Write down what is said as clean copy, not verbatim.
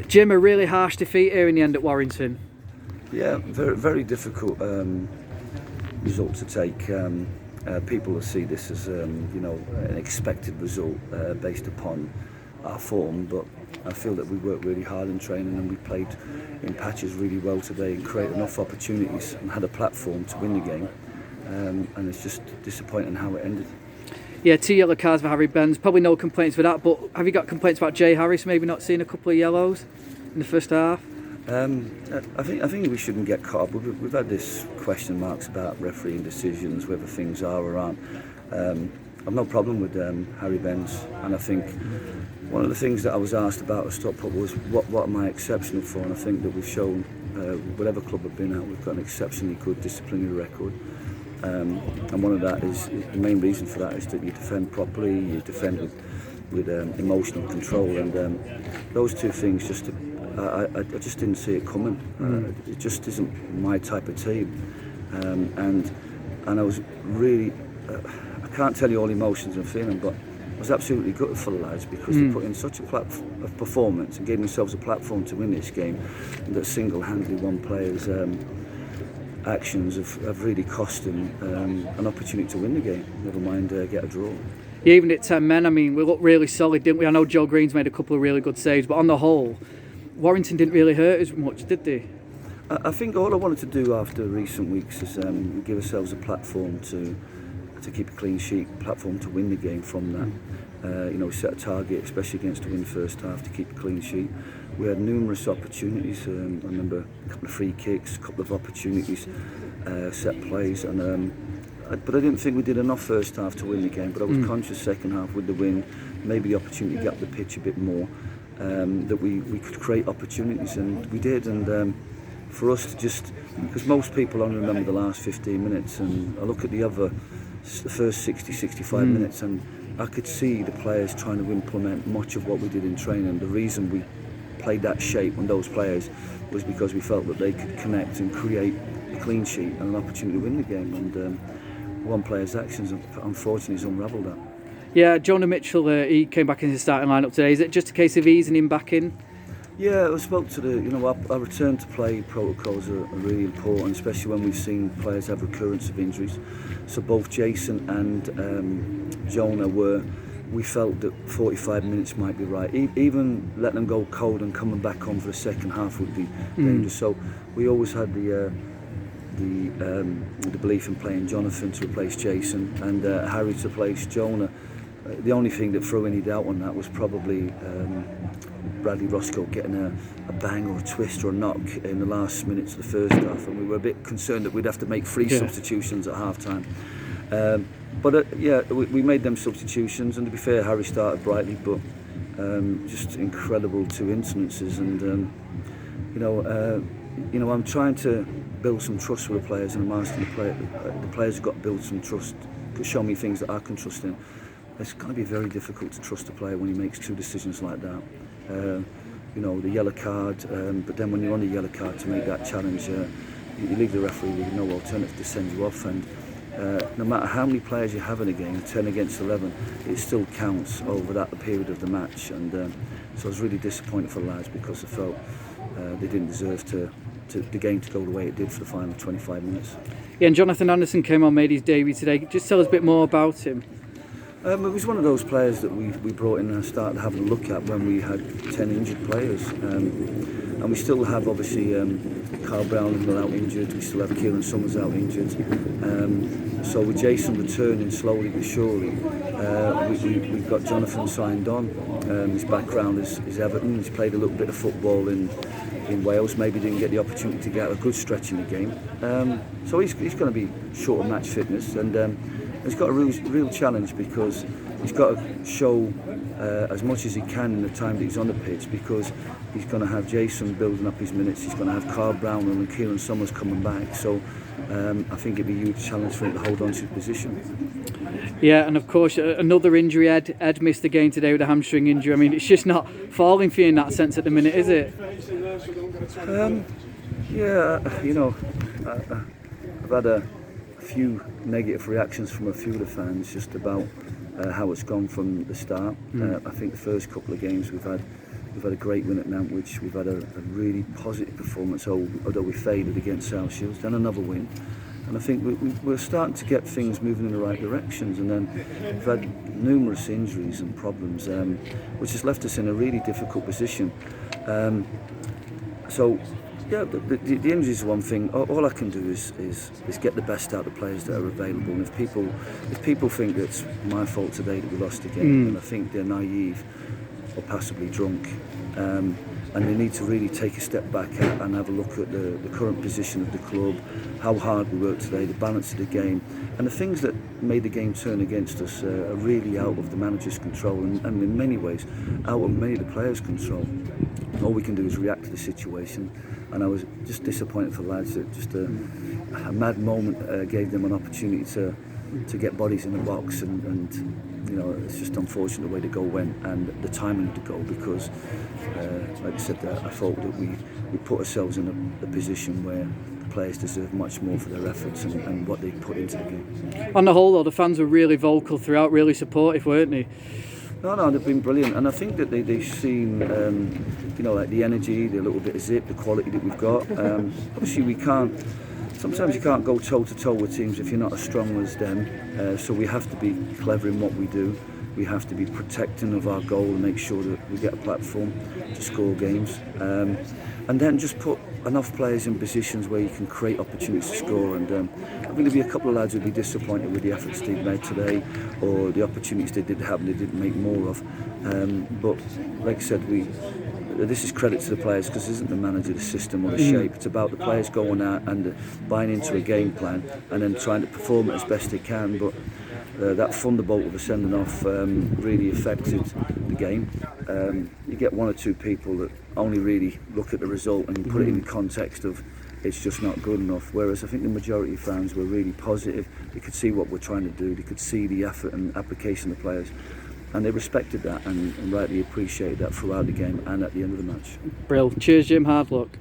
Jim, a really harsh defeat here in the end at Warrington. Yeah, very, very difficult result to take. People will see this as an expected result based upon our form, but I feel that we worked really hard in training and we played in patches really well today and created enough opportunities and had a platform to win the game. And it's just disappointing how it ended. Yeah, 2 yellow cards for Harry Benz. Probably no complaints for that, but have you got complaints about Jay Harris maybe not seeing a couple of yellows in the first half? I think we shouldn't get caught up. We've had this question marks about refereeing decisions, whether things are or aren't. I've no problem with Harry Benz, and I think one of the things that I was asked about at Stockport was what am I exceptional for, and I think that we've shown, whatever club I've been at, we've got an exceptionally good disciplinary record. And one of that is the main reason for that is that you defend properly, you defend with emotional control, and those two things I just didn't see it coming. It just isn't my type of team, and I was really I can't tell you all the emotions I'm feeling, but I was absolutely gutted for the lads because they put in such a performance and gave themselves a platform to win this game that single-handedly won players. Actions have really cost him an opportunity to win the game, never mind get a draw. Yeah, even at 10 men, I mean, we looked really solid, didn't we? I know Joe Green's made a couple of really good saves, but on the whole, Warrington didn't really hurt as much, did they? I think all I wanted to do after recent weeks is give ourselves a platform to keep a clean sheet, platform to win the game from that. We set a target, especially against the win first half, to keep a clean sheet. We had numerous opportunities. I remember a couple of free kicks, a couple of opportunities, set plays, but I didn't think we did enough first half to win the game. But I was conscious second half with the win, maybe the opportunity to get up the pitch a bit more, that we could create opportunities, and we did. And for us to just, because most people only remember the last 15 minutes, and I look at the first 60, 65 minutes, and I could see the players trying to implement much of what we did in training. The reason we played that shape on those players was because we felt that they could connect and create a clean sheet and an opportunity to win the game, and one player's actions unfortunately has unravelled that. Yeah, Jonah Mitchell, he came back in his starting lineup today. Is it just a case of easing him back in? Yeah, I spoke to our return to play protocols are really important, especially when we've seen players have recurrence of injuries. So both Jason and Jonah we felt that 45 minutes might be right. Even letting them go cold and coming back on for the second half would be dangerous. So we always had the belief in playing Jonathan to replace Jason and Harry to replace Jonah. The only thing that threw any doubt on that was probably Bradley Roscoe getting a bang or a twist or a knock in the last minutes of the first half, and we were a bit concerned that we'd have to make 3 substitutions at half time. But we made them substitutions, and to be fair, Harry started brightly, but just incredible 2 incidences, and I'm trying to build some trust with the players, and I'm asking the players have got to build some trust, show me things that I can trust in. It's going to be very difficult to trust a player when he makes 2 decisions like that. The yellow card, but then when you're on the yellow card to make that challenge, you leave the referee with no alternative to send you off, and no matter how many players you have in a game, 10 against 11, it still counts over that period of the match, and so I was really disappointed for the lads because I felt they didn't deserve the game to go the way it did for the final 25 minutes. Yeah, and Jonathan Anderson came on, made his debut today. Just tell us a bit more about him. It was one of those players that we brought in and started having a look at when we had 10 injured players. And we still have, obviously, Carl Brown out injured, we still have Kieran Summers out injured. So with Jason returning slowly but surely, we've got Jonathan signed on. His background is Everton. He's played a little bit of football in Wales, maybe didn't get the opportunity to get a good stretch in the game. So he's going to be short of match fitness, and he's got a real challenge because he's got to show as much as he can in the time that he's on the pitch, because he's going to have Jason building up his minutes, he's going to have Carl Brown and Kieran Summers coming back, so I think it'd be a huge challenge for him to hold on to his position. Yeah, and of course another injury. Ed missed the game today with a hamstring injury. I mean, it's just not falling for you in that sense at the minute, is it? I've had a few negative reactions from a few of the fans just about how it's gone from the start. I think the first couple of games we've had We've had a great win at Nantwich. We've had a really positive performance, although we faded against South Shields. Then another win. And I think we're starting to get things moving in the right directions. And then we've had numerous injuries and problems, which has left us in a really difficult position. Yeah, the injuries is one thing. All I can do is get the best out of the players that are available. And if people think it's my fault today that we lost the game, then I think they're naive or possibly drunk. And they need to really take a step back and have a look at the current position of the club, how hard we worked today, the balance of the game, and the things that made the game turn against us are really out of the manager's control and in many ways out of many of the players' control. All we can do is react to the situation, and I was just disappointed for the lads that just a mad moment gave them an opportunity to get bodies in the box, and you know, it's just unfortunate the way the goal went and the timing of the goal, because like I said, I thought that we put ourselves in a position where the players deserve much more for their efforts and what they put into the game. On the whole though, the fans were really vocal throughout, really supportive, weren't they? No, they've been brilliant, and I think that they've seen, you know, like the energy, the little bit of zip, the quality that we've got. Obviously, sometimes you can't go toe to toe with teams if you're not as strong as them. So we have to be clever in what we do. We have to be protecting of our goal and make sure that we get a platform to score games, and then just put enough players in positions where you can create opportunities to score. And I think there'll be a couple of lads who'll be disappointed with the efforts they've made today, or the opportunities they did have and they didn't make more of. But like I said, this is credit to the players, because it isn't the manager, the system or the shape. It's about the players going out and buying into a game plan and then trying to perform it as best they can. But that thunderbolt of a sending off really affected the game. You get one or two people that only really look at the result and put it in the context of it's just not good enough, whereas I think the majority of fans were really positive. They could see what we're trying to do, they could see the effort and application of the players, and they respected that and rightly appreciated that throughout the game and at the end of the match. Brill. Cheers, Jim. Hard luck.